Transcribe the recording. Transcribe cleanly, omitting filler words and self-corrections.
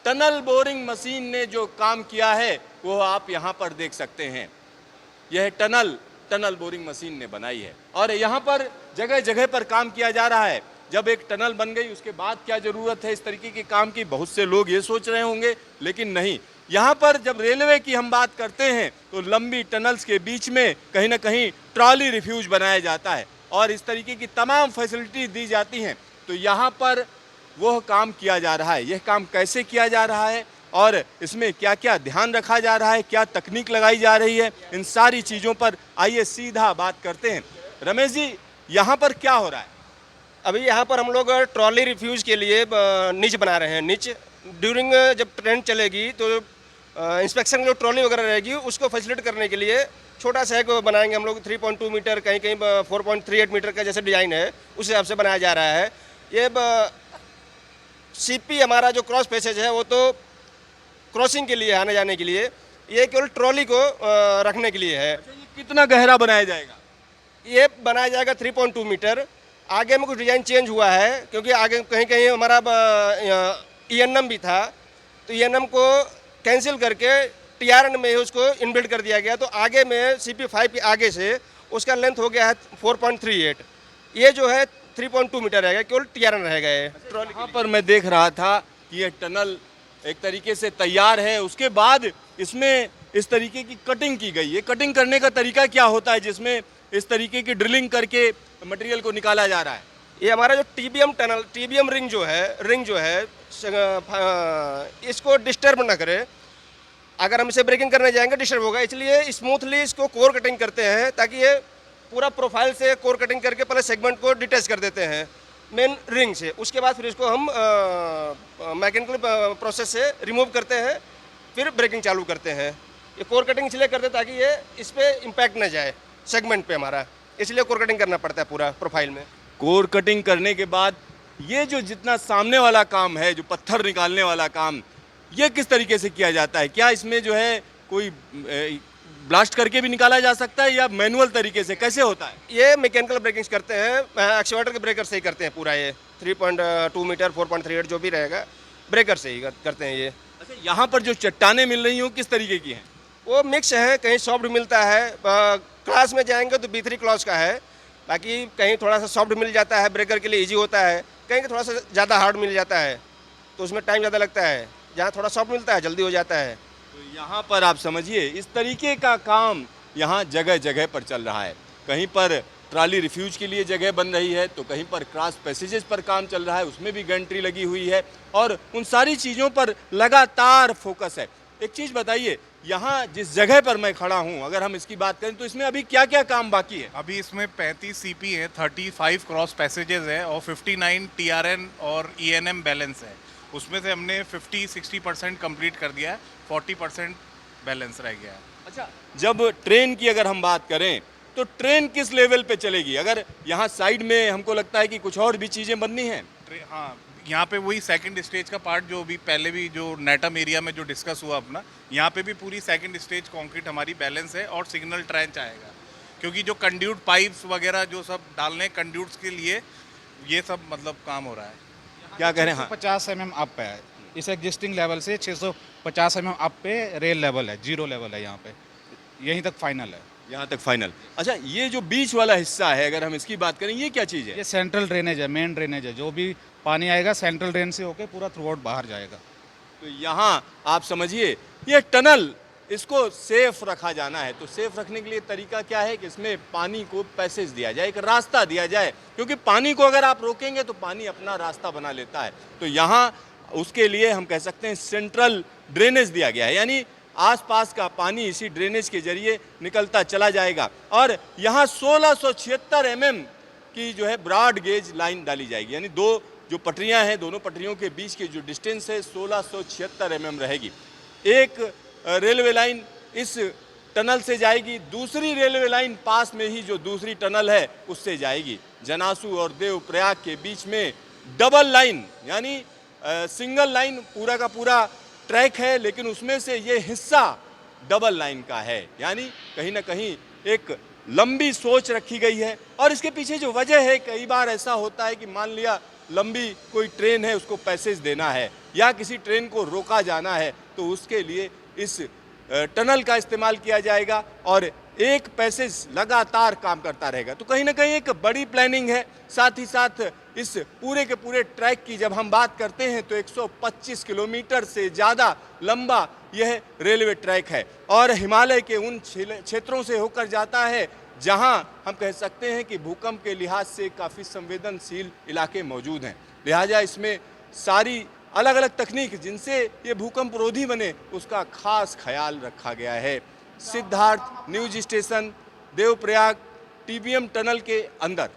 Tunnel boring machine ने जो काम किया है वो आप यहाँ पर देख सकते हैं। यह टनल बोरिंग मशीन ने बनाई है और यहाँ पर जगह जगह पर काम किया जा रहा है। जब एक टनल बन गई उसके बाद क्या ज़रूरत है इस तरीके के काम की, बहुत से लोग ये सोच रहे होंगे, लेकिन नहीं। यहाँ पर जब रेलवे की हम बात करते हैं तो लंबी टनल्स के बीच में कहीं ना कहीं ट्रॉली रिफ्यूज बनाया जाता है और इस तरीके की तमाम फैसिलिटी दी जाती हैं। तो यहाँ पर वह काम किया जा रहा है। यह काम कैसे किया जा रहा है और इसमें क्या क्या ध्यान रखा जा रहा है, क्या तकनीक लगाई जा रही है, इन सारी चीज़ों पर आइए सीधा बात करते हैं। रमेश जी, यहाँ पर क्या हो रहा है? अभी यहाँ पर हम लोग ट्रॉली रिफ्यूज़ के लिए निच बना रहे हैं। निच ड्यूरिंग जब ट्रेन चलेगी तो इंस्पेक्शन जो ट्रॉली वगैरह रहेगी उसको फैसिलिटेट करने के लिए छोटा सा एक बनाएंगे हम लोग। 3.2 मीटर, कहीं कहीं 4.38 मीटर का जैसे डिज़ाइन है उस हिसाब से बनाया जा रहा है। ये सीपी हमारा जो क्रॉस पैसेज है वो तो क्रॉसिंग के लिए, आने जाने के लिए, ये केवल ट्रॉली को रखने के लिए है। अच्छा, ये कितना गहरा बनाया जाएगा? ये बनाया जाएगा 3.2 मीटर। आगे में कुछ डिज़ाइन चेंज हुआ है क्योंकि आगे कहीं कहीं हमारा ईएनएम भी था, तो ईएनएम को कैंसिल करके टीआरएन में ही उसको इनबिल्ड कर दिया गया। तो आगे में CP5 के आगे से उसका लेंथ हो गया है 4.38। ये जो है 3.2 मीटर रहेगा, केवल टीआरएन रहेगा। ये ट्रॉली यहाँ पर मैं देख रहा था कि ये टनल एक तरीके से तैयार है, उसके बाद इसमें इस तरीके की कटिंग की गई है। कटिंग करने का तरीका क्या होता है जिसमें इस तरीके की ड्रिलिंग करके मटेरियल को निकाला जा रहा है? ये हमारा जो टीबीएम रिंग जो है इसको डिस्टर्ब ना करे। अगर हम इसे ब्रेकिंग करने जाएंगे डिस्टर्ब होगा, इसलिए स्मूथली इसको कोर कटिंग करते हैं ताकि ये पूरा प्रोफाइल से कोर कटिंग करके पहले सेगमेंट को डिटैच कर देते हैं मेन रिंग से। उसके बाद फिर इसको हम मैकेनिकल प्रोसेस से रिमूव करते हैं, फिर ब्रेकिंग चालू करते हैं। ये कोर कटिंग इसलिए करते हैं ताकि ये इस पर इम्पैक्ट ना जाए सेगमेंट पे हमारा, इसलिए कोर कटिंग करना पड़ता है पूरा प्रोफाइल में। कोर कटिंग करने के बाद ये जो जितना सामने वाला काम है, जो पत्थर निकालने वाला काम, ये किस तरीके से किया जाता है? क्या इसमें जो है कोई ब्लास्ट करके भी निकाला जा सकता है या मैनुअल तरीके से, कैसे होता है? ये मैकेनिकल ब्रेकिंग करते हैं, एक्चुएटर के ब्रेकर से ही करते हैं पूरा। ये 3.2 मीटर 4.38 जो भी रहेगा ब्रेकर से ही करते हैं ये। अच्छा, यहाँ पर जो चट्टानें मिल रही हैं किस तरीके की हैं? वो मिक्स है, कहीं सॉफ्ट मिलता है, क्लास में जाएंगे तो B3 क्लास का है, बाकी कहीं थोड़ा सा सॉफ्ट मिल जाता है, ब्रेकर के लिए इजी होता है, कहीं थोड़ा सा ज़्यादा हार्ड मिल जाता है तो उसमें टाइम ज़्यादा लगता है। जहाँ थोड़ा सॉफ्ट मिलता है जल्दी हो जाता है। तो यहाँ पर आप समझिए इस तरीके का काम यहाँ जगह जगह पर चल रहा है। कहीं पर ट्रॉली रिफ्यूज के लिए जगह बन रही है तो कहीं पर क्रॉस पैसेजेस पर काम चल रहा है, उसमें भी गैंट्री लगी हुई है और उन सारी चीज़ों पर लगातार फोकस है। एक चीज़ बताइए, यहाँ जिस जगह पर मैं खड़ा हूँ, अगर हम इसकी बात करें तो इसमें अभी क्या क्या काम बाकी है? अभी इसमें 35 CP है, 35 क्रॉस पैसेजेस है और 59 TRN और ENM बैलेंस है। उसमें से हमने 50-60% कंप्लीट कर दिया है, 40% बैलेंस रह गया है। अच्छा, जब ट्रेन की अगर हम बात करें तो ट्रेन किस लेवल पे चलेगी? अगर यहाँ साइड में हमको लगता है कि कुछ और भी चीज़ें बननी हैं। हाँ, यहाँ पे वही सेकंड स्टेज का पार्ट जो भी पहले भी जो नेटम एरिया में जो डिस्कस हुआ अपना, यहाँ पे भी पूरी सेकंड स्टेज कंक्रीट हमारी बैलेंस है और सिग्नल ट्रेंच आएगा, क्योंकि जो कंड्यूट पाइप्स वगैरह जो सब डालने कंड्यूट्स के लिए ये सब मतलब काम हो रहा है। क्या कह रहे हैं? 650 mm अप है, इस एग्जिस्टिंग लेवल से 650 mm अप पे रेल लेवल है, जीरो लेवल है यहाँ पे, यहीं तक फाइनल है। यहाँ तक फाइनल। अच्छा, ये जो बीच वाला हिस्सा है अगर हम इसकी बात करें, ये क्या चीज़ है? ये सेंट्रल ड्रेनेज है, मेन ड्रेनेज है, जो भी पानी आएगा सेंट्रल ड्रेन से होके पूरा थ्रू आउट बाहर जाएगा। तो यहाँ आप समझिए ये टनल, इसको सेफ रखा जाना है तो सेफ रखने के लिए तरीका क्या है कि इसमें पानी को पैसेज दिया जाए, एक रास्ता दिया जाए, क्योंकि पानी को अगर आप रोकेंगे तो पानी अपना रास्ता बना लेता है। तो यहाँ उसके लिए हम कह सकते हैं सेंट्रल ड्रेनेज दिया गया है, यानी आसपास का पानी इसी ड्रेनेज के जरिए निकलता चला जाएगा। और यहाँ 1676 mm की जो है ब्रॉड गेज लाइन डाली जाएगी, यानी दो जो पटरियाँ हैं, दोनों पटरियों के बीच की जो डिस्टेंस है 1676 mm रहेगी। एक रेलवे लाइन इस टनल से जाएगी, दूसरी रेलवे लाइन पास में ही जो दूसरी टनल है उससे जाएगी। जनासू और देवप्रयाग के बीच में डबल लाइन, यानी सिंगल लाइन पूरा का पूरा ट्रैक है, लेकिन उसमें से ये हिस्सा डबल लाइन का है, यानी कहीं ना कहीं एक लंबी सोच रखी गई है। और इसके पीछे जो वजह है, कई बार ऐसा होता है कि मान लिया लंबी कोई ट्रेन है, उसको पैसेज देना है या किसी ट्रेन को रोका जाना है तो उसके लिए इस टनल का इस्तेमाल किया जाएगा और एक पैसेज लगातार काम करता रहेगा। तो कहीं ना कहीं एक बड़ी प्लानिंग है। साथ ही साथ इस पूरे के पूरे ट्रैक की जब हम बात करते हैं तो 125 किलोमीटर से ज़्यादा लंबा यह रेलवे ट्रैक है और हिमालय के उन क्षेत्रों से होकर जाता है जहां हम कह सकते हैं कि भूकंप के लिहाज से काफ़ी संवेदनशील इलाके मौजूद हैं। लिहाजा इसमें सारी अलग अलग तकनीक जिनसे ये भूकंप रोधी बने उसका खास ख्याल रखा गया है। Siddharth news station, Devprayag, TBM tunnel के अंदर।